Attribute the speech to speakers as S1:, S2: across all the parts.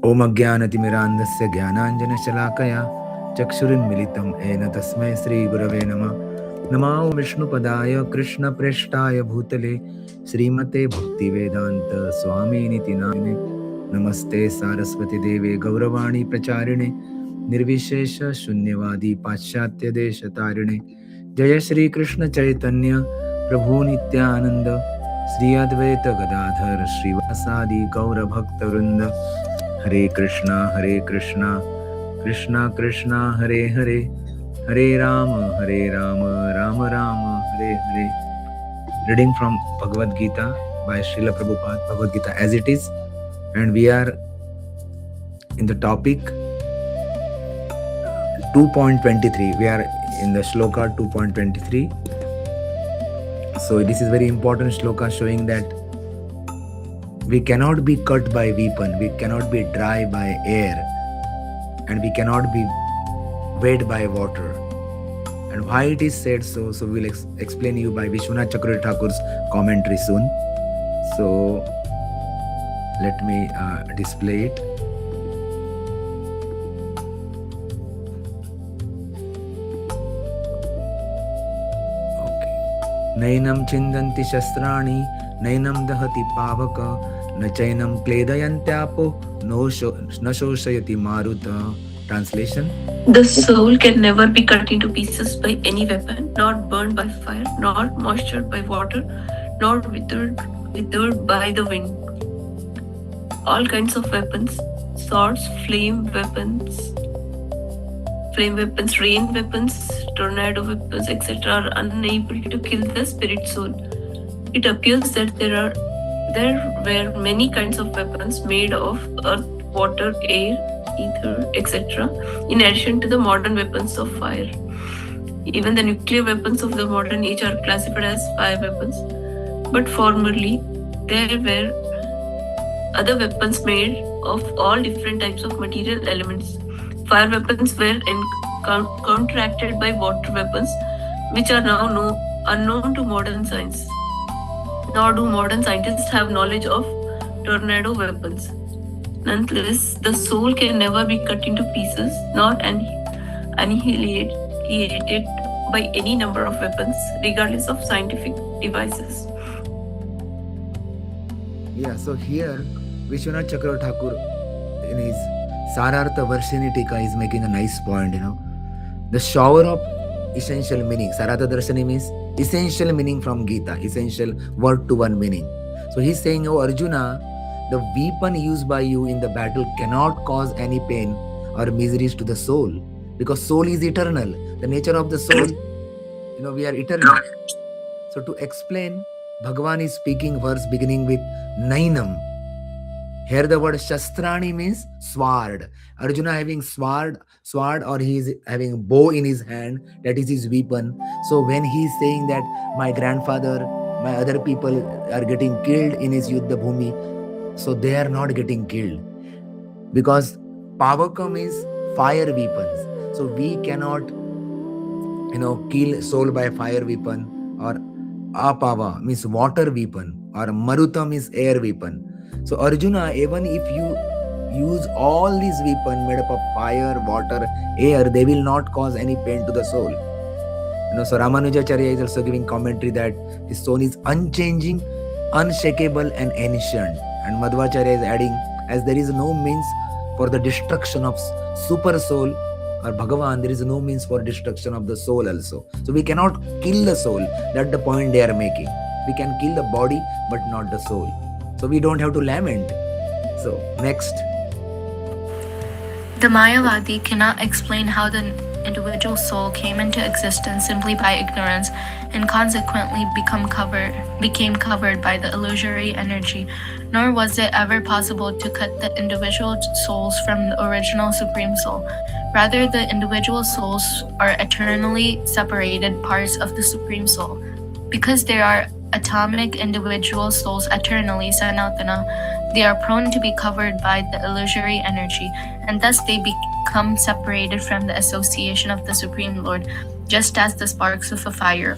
S1: Om Ajnanatimirandasya Jnananjana-shalakaya Chakshurinmilitam Ena Tasmai Sri Gurave Namah. Namo Vishnupadaya Krishna Preshtaya Bhutale Srimate Bhaktivedanta Swami Niti Namine. Namaste Saraswati Deve Gauravani Pracharine Nirvishesha Shunyavadi Paschatya Desha Tarine. Jaya Shri Krishna Chaitanya Prabhu Nityananda Sri Advaita Gadadhar Srivasadi Gaura Bhakta Vrinda. Hare Krishna, Krishna Krishna, Hare Hare, Hare Rama, Rama Rama, Hare Hare. Reading from Bhagavad Gita by Srila Prabhupada, Bhagavad Gita as it is. And we are in the topic 2.23. We are in the Shloka 2.23. So this is very important Shloka showing that we cannot be cut by weapon, we cannot be dry by air, and we cannot be wet by water. And why it is said so, we will explain you by Vishwanath Chakravarti Thakur's commentary soon. So let me display it. Okay. Nainam chindanti shastrani, nainam dahati pavaka, na chainam kledayantyapo, no shoshayati maruta. Translation:
S2: the soul can never be cut into pieces by any weapon, not burned by fire, nor moistured by water, nor withered by the wind. All kinds of weapons, swords, flame weapons, rain weapons, tornado weapons, etc. are unable to kill the spirit soul. It appears that there were many kinds of weapons made of earth, water, air, ether, etc., in addition to the modern weapons of fire. Even the nuclear weapons of the modern age are classified as fire weapons. But formerly, there were other weapons made of all different types of material elements. Fire weapons were counteracted by water weapons, which are now unknown to modern science. Nor do modern scientists have knowledge of tornado weapons. Nonetheless, the soul can never be cut into pieces, nor annihilated by any number of weapons, regardless of scientific devices.
S1: Yeah, so here Vishwanath Chakravarti Thakur in his Sarartha Varshini Tika is making a nice point, The shower of essential meaning. Sarartha Darshani means essential meaning from Gita, essential word to one meaning. So he's saying, oh Arjuna, the weapon used by you in the battle cannot cause any pain or miseries to the soul, because soul is eternal. The nature of the soul, we are eternal. So to explain, Bhagavan is speaking verse beginning with Nainam. Here the word Shastrani means sword. Arjuna having sword or he is having bow in his hand, that is his weapon. So when he is saying that my grandfather, my other people are getting killed in his Yuddha Bhumi, so they are not getting killed. Because Pavakam is fire weapons. So we cannot, kill soul by fire weapon, or Apava means water weapon, or Marutam is air weapon. So Arjuna, even if you use all these weapons made up of fire, water, air, they will not cause any pain to the soul. So Ramanujacharya is also giving commentary that the soul is unchanging, unshakable and ancient. And Madhvacharya is adding, as there is no means for the destruction of super soul or Bhagavan, there is no means for destruction of the soul also. So we cannot kill the soul. That's the point they are making. We can kill the body, but not the soul. So we don't have to lament. So next.
S3: The Mayavadi cannot explain how the individual soul came into existence simply by ignorance, and consequently became covered by the illusory energy, nor was it ever possible to cut the individual souls from the original Supreme Soul. Rather, the individual souls are eternally separated parts of the Supreme Soul. Because they are atomic individual souls eternally, Sanatana, they are prone to be covered by the illusory energy, and thus they become separated from the association of the Supreme Lord, just as the sparks of a fire,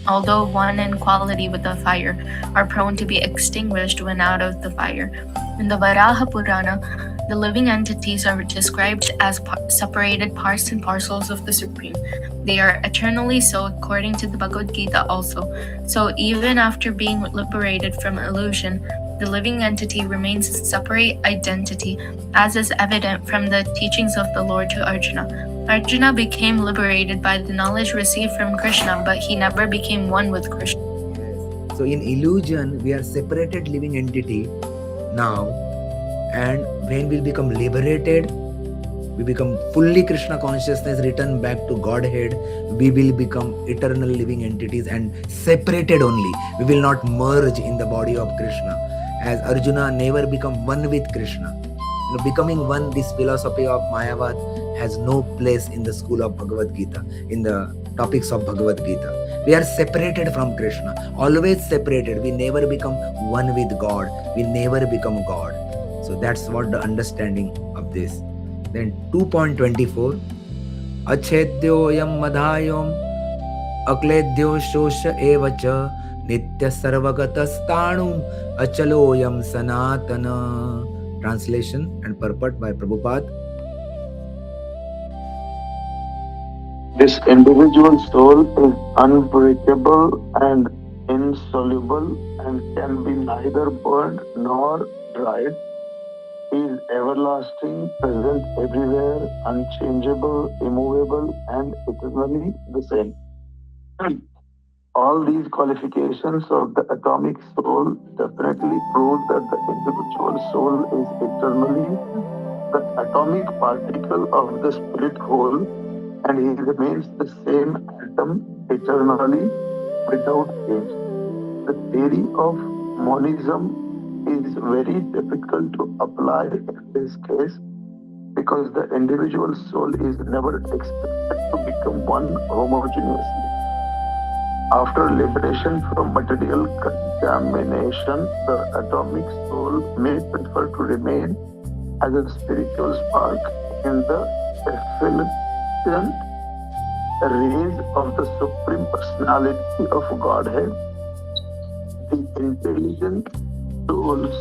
S3: although one in quality with the fire, are prone to be extinguished when out of the fire. In the Varaha Purana, The living entities are described as separated parts and parcels of the Supreme. They are eternally so according to the Bhagavad Gita also. So even after being liberated from illusion, the living entity remains a separate identity, as is evident from the teachings of the Lord to Arjuna. Arjuna became liberated by the knowledge received from Krishna, but he never became one with Krishna.
S1: Yes. So in illusion, we are separated living entity now, and when we become liberated, we become fully Krishna consciousness, return back to Godhead, we will become eternal living entities and separated only. We will not merge in the body of Krishna. As Arjuna never become one with Krishna. Becoming one, this philosophy of Mayavad has no place in the school of Bhagavad Gita, in the topics of Bhagavad Gita. We are separated from Krishna, always separated. We never become one with God. We never become God. So that's what the understanding of this. Then 2.24, Achedyoyam madhayom akledyo shosha evacha nitya sarvagatasthanu achaloyam sanatana. Translation and purport by Prabhupada.
S4: This individual soul is unbreakable and insoluble and can be neither burned nor dried. He is everlasting, present everywhere, unchangeable, immovable, and eternally the same. All these qualifications of the atomic soul definitely prove that the individual soul is eternally the atomic particle of the spirit whole, and he remains the same atom eternally without change. The theory of monism is very difficult to apply in this case because the individual soul is never expected to become one homogeneously. After liberation from material contamination, the atomic soul may prefer to remain as a spiritual spark in the effulgent rays of the Supreme Personality of Godhead. The intelligent souls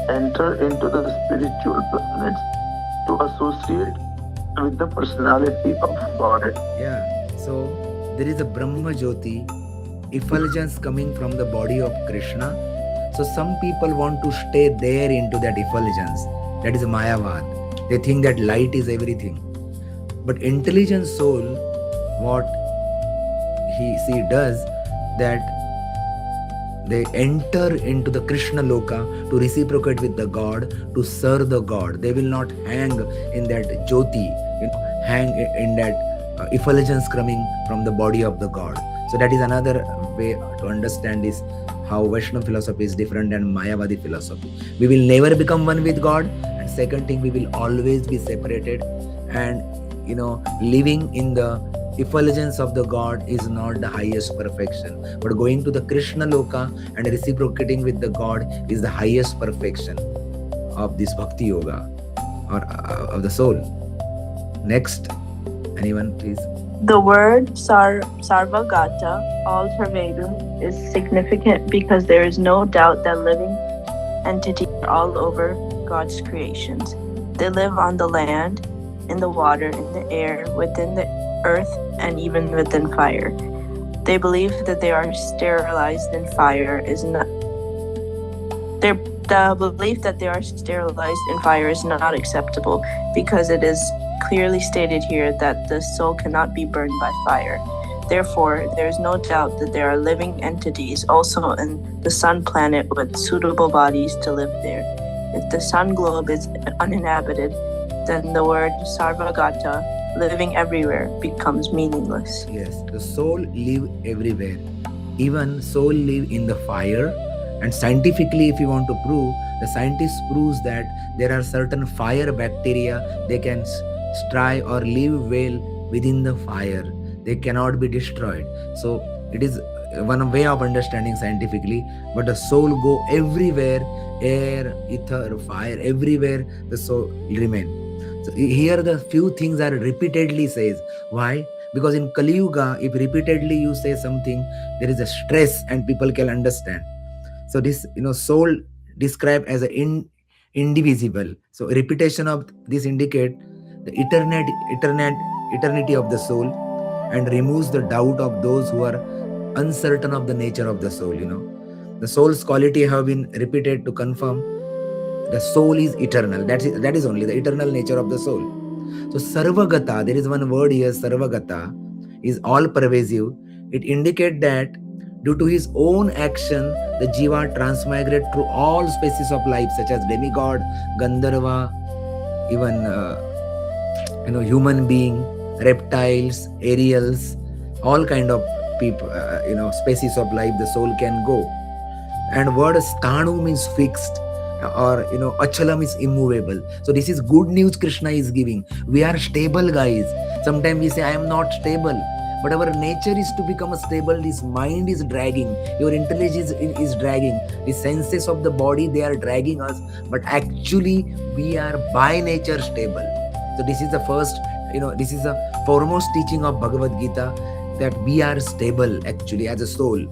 S4: enter into the spiritual planets to associate with the personality of Godhead.
S1: Yeah, so there is a Brahma Jyoti, effulgence coming from the body of Krishna. So some people want to stay there into that effulgence. That is Mayavad. They think that light is everything. But intelligent soul, what she does, that they enter into the Krishna Loka to reciprocate with the God, to serve the God. They will not hang in that Jyoti, hang in that effulgence coming from the body of the God. So that is another way to understand this, how Vaishnava philosophy is different than Mayavadi philosophy. We will never become one with God, and second thing, we will always be separated, and living in the effulgence of the God is not the highest perfection, but going to the Krishna Loka and reciprocating with the God is the highest perfection of this Bhakti Yoga or of the soul. Next, anyone please.
S5: The word Sarvagata, all-pervading, is significant because there is no doubt that living entities are all over God's creations. They live on the land, in the water, in the air, within the earth, and even within fire. They believe that they are sterilized in fire is not. The belief that they are sterilized in fire is not acceptable because it is clearly stated here that the soul cannot be burned by fire. Therefore, there is no doubt that there are living entities also in the sun planet with suitable bodies to live there. If the sun globe is uninhabited, then the word Sarvagata, living everywhere, becomes meaningless.
S1: Yes, the soul live everywhere. Even soul live in the fire. And scientifically, if you want to prove, the scientist proves that there are certain fire bacteria, they can strive or live well within the fire. They cannot be destroyed. So it is one way of understanding scientifically, but the soul go everywhere, air, ether, fire, everywhere the soul remain. So here the few things are repeatedly says. Why? Because in Kali Yuga, if repeatedly you say something, there is a stress and people can understand. So this soul described as an indivisible. So repetition of this indicate the eternity of the soul, and removes the doubt of those who are uncertain of the nature of the soul. The soul's quality have been repeated to confirm the soul is eternal. That is only the eternal nature of the soul. So sarvagata, there is one word here, sarvagata, is all pervasive. It indicates that due to his own action, the jiva transmigrate through all species of life, such as demigod, gandharva, even human being, reptiles, aerials, all kind of people, species of life. The soul can go. And word sthanu means fixed, or achalam is immovable. So this is good news Krishna is giving. We are stable, guys. Sometimes we say I am not stable, but our nature is to become stable. This mind is dragging, your intelligence is dragging, the senses of the body, they are dragging us, but actually we are by nature stable. So this is the first, this is the foremost teaching of Bhagavad Gita, that we are stable actually as a soul.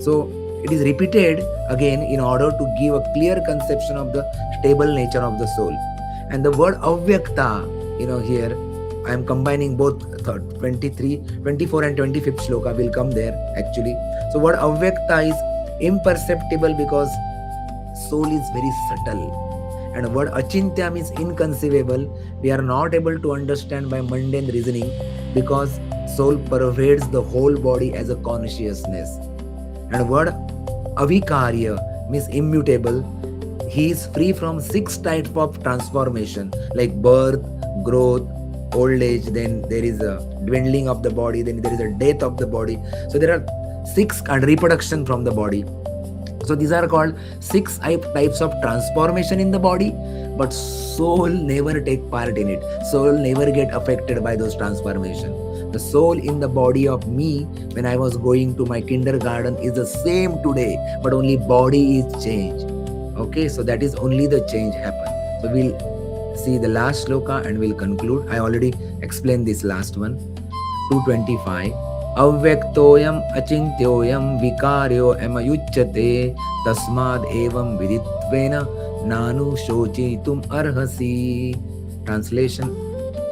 S1: So it is repeated again in order to give a clear conception of the stable nature of the soul. And the word avyakta, here I am combining both 23, 24 and 25th shloka will come there actually. So word avyakta is imperceptible because soul is very subtle. And word achintya means inconceivable. We are not able to understand by mundane reasoning, because soul pervades the whole body as a consciousness. And word avikarya means immutable. He is free from 6 types of transformation, like birth, growth, old age, then there is a dwindling of the body, then there is a death of the body. So there are 6 and reproduction from the body. So these are called 6 types of transformation in the body, but soul never take part in it. Soul never get affected by those transformation. The soul in the body of me when I was going to my kindergarten is the same today, but only body is changed. Okay, so that is only the change happen. So we'll see the last shloka and we'll conclude. I already explained this last one. 225. Avyaktoyam achintyoyam vikaryo emayuchyate tasmad evam viditvena nanu shochitum arhasi. Translation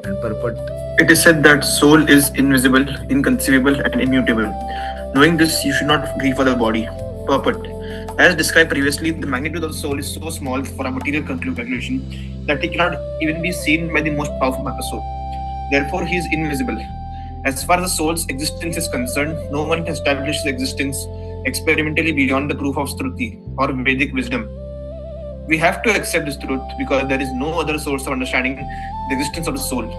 S1: and purport.
S6: It is said that soul is invisible, inconceivable, and immutable. Knowing this, you should not grieve for the body. Purport. As described previously, the magnitude of the soul is so small for a material calculation that it cannot even be seen by the most powerful soul. Therefore, he is invisible. As far as the soul's existence is concerned, no one can establish his existence experimentally beyond the proof of Shruti or Vedic wisdom. We have to accept this truth because there is no other source of understanding the existence of the soul.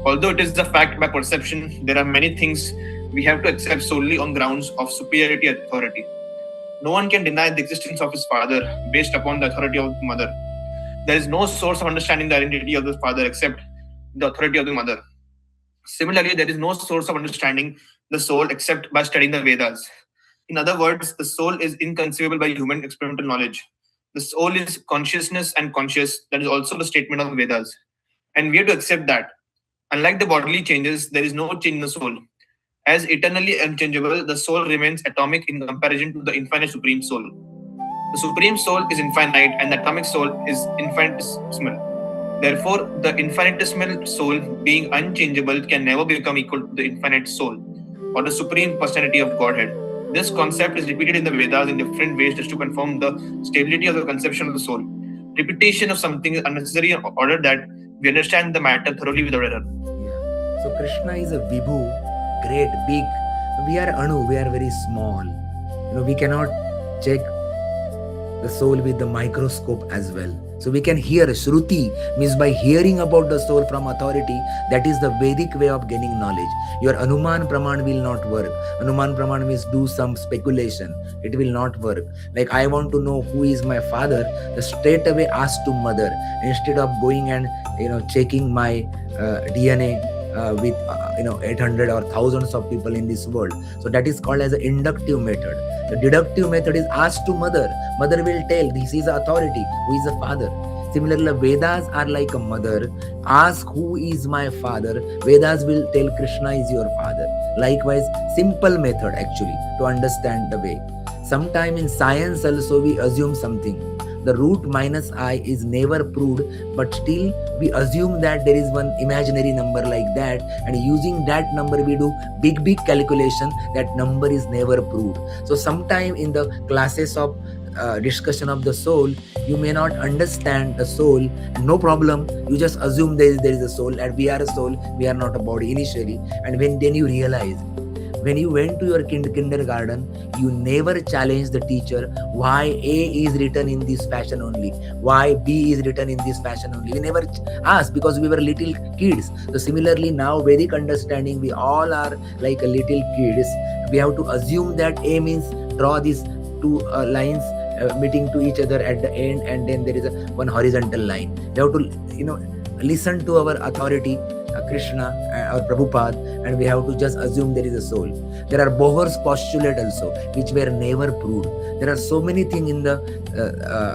S6: Although it is a fact by perception, there are many things we have to accept solely on grounds of superiority and authority. No one can deny the existence of his father based upon the authority of the mother. There is no source of understanding the identity of the father except the authority of the mother. Similarly, there is no source of understanding the soul except by studying the Vedas. In other words, the soul is inconceivable by human experimental knowledge. The soul is consciousness and conscious. That is also the statement of the Vedas. And we have to accept that. Unlike the bodily changes, there is no change in the soul. As eternally unchangeable, the soul remains atomic in comparison to the infinite Supreme Soul. The Supreme Soul is infinite and the atomic soul is infinitesimal. Therefore, the infinitesimal soul, being unchangeable, can never become equal to the infinite soul or the Supreme Personality of Godhead. This concept is repeated in the Vedas in different ways just to confirm the stability of the conception of the soul. Repetition of something is unnecessary in order that we understand the matter thoroughly without error.
S1: Yeah. So Krishna is a Vibhu, great, big. We are Anu, we are very small. We cannot check the soul with the microscope as well. So we can hear. Shruti means by hearing about the soul from authority. That is the Vedic way of gaining knowledge. Your Anuman Praman will not work. Anuman Praman means do some speculation. It will not work. Like I want to know who is my father, straight away ask to mother instead of going and checking my DNA with 800 or thousands of people in this world. So that is called as an inductive method. The deductive method is ask to mother. Mother will tell this is authority, who is the father. Similarly, Vedas are like a mother. Ask who is my father. Vedas will tell Krishna is your father. Likewise, simple method actually to understand the way. Sometime in science also we assume something. the root minus I is never proved, but still we assume that there is one imaginary number like that, and using that number we do big calculation. That number is never proved. So sometime in the classes of discussion of the soul, you may not understand the soul, no problem, you just assume there is a soul, and we are a soul, we are not a body initially. And then you realize, when you went to your kindergarten, you never challenged the teacher why A is written in this fashion only, why B is written in this fashion only. We never asked, because we were little kids. So similarly now, Vedic understanding, we all are like a little kids. We have to assume that A means draw these two lines meeting to each other at the end, and then there is one horizontal line. We have to listen to our authority, Krishna or Prabhupada, and we have to just assume there is a soul. There are Bohr's postulate also, which were never proved. There are so many things in the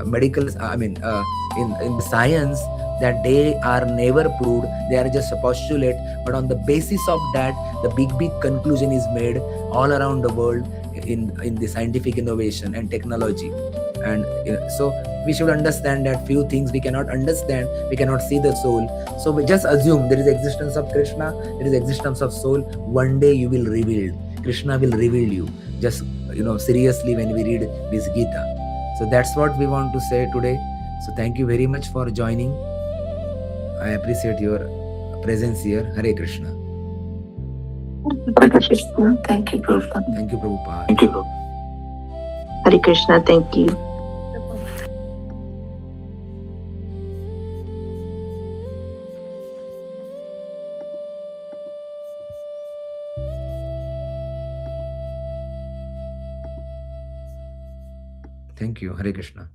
S1: medical, in science, that they are never proved. They are just a postulate, but on the basis of that, the big conclusion is made all around the world in the scientific innovation and technology. And so we should understand that few things we cannot understand, we cannot see the soul. So we just assume there is existence of Krishna, there is existence of soul. One day you will reveal, Krishna will reveal you. Just seriously, when we read this Gita. So that's what we want to say today. So thank you very much for joining. I appreciate your presence here. Hare Krishna.
S5: Hare Krishna. Thank you, Prabhupada.
S1: Thank you, Prabhupada.
S5: Thank you. Hare Krishna. Thank you.
S1: Thank you. Hare Krishna.